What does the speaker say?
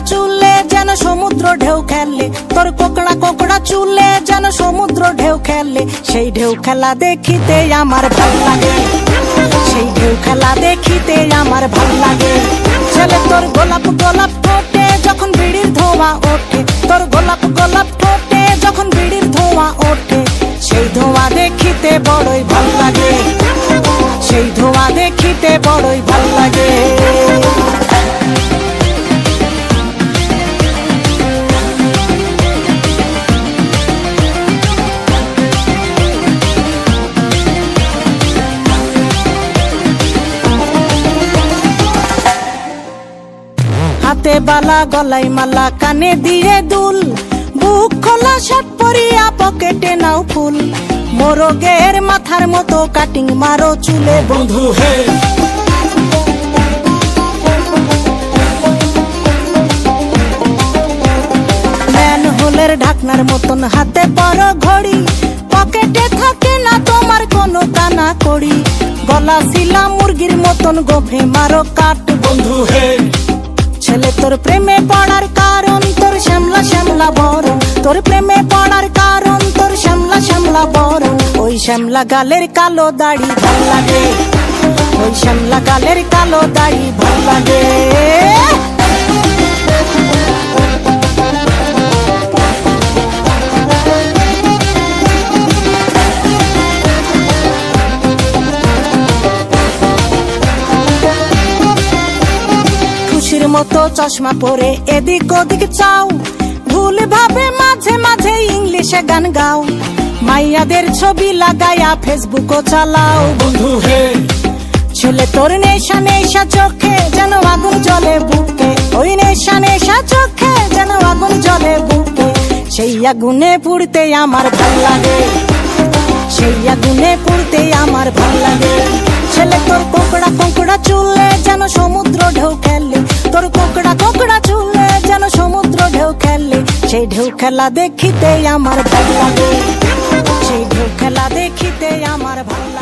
চুলে যেন সমুদ্র ঢেউ খেলে, তোর কোকড়া কোকড়া চুলে যেন সমুদ্র ঢেউ খেলে। সেই ঢেউ খেলা দেখিতে আমার ভাল লাগে, সেই ঢেউ খেলা দেখিতে আমার ভাল লাগে। ছেলে তোর গোলাপ গোলাপ ঠোঁটে যখন বিড়ির ধোঁয়া ওঠে, তোর গোলাপ গোলাপ ঠোঁটে যখন বিড়ির ধোঁয়া ওঠে, সেই ধোঁয়া দেখিতে বড়ই ভাল লাগে, সেই ধোঁয়া দেখিতে বড়ই ভাল লাগে। হাতে বালা গলায় মালা কানে দিয়ে দুল, বুক খোলা শার্ট পরিয়া পকেটে নাও ফুল, মোরগের মাথার মতো কাটিং মারো চুলে বন্ধু হে। ম্যানহোলের ঢাকনার মতন হাতে পরো ঘড়ি, পকেটে থাকে না তোমার কোনো কানা কড়ি, গলা শিলা মুরগির মতন গোফে মারো কাট বন্ধু হে। ছেলে তোর প্রেমে পড়ার কারণ তোর শ্যামলা শ্যামলা বরণ, তোর প্রেমে পড়ার কারণ তোর শ্যামলা শ্যামলা বরণ। ওই শ্যামলা গালের কালো দাড়ি ভাল লাগে, ওই শ্যামলা গালের কালো দাড়ি ভাল লাগে। মতো চশমা পরে এদিক ওদিক চাও, ভুল ভাবে মাঝে মাঝে ইংলিশে গান গাও, মাইয়াদের ছবি লাগায়া ফেসবুকও চালাও বন্ধু হে। ছেলে তোর নেশা নেশা চোখে যেন আগুন জ্বলে বুকে, ওই নেশা নেশা চোখে যেন আগুন জ্বলে বুকে, সেই আগুনে পুড়তে আমার ভাল লাগে, সেই আগুনে পুড়তে আমার ভাল লাগে। ছেলে তোর কোকড়া কোকড়া চুলে যেন সমুদ্র ঢেউ খেলে, তোর কোকড়া কোকড়া চুলে যেন সমুদ্র ঢেউ খেলে, সেই ঢেউ খেলা দেখিতে আমার ভাল লাগে, সেই ঢেউ খেলা দেখিতে আমার ভাল লাগে।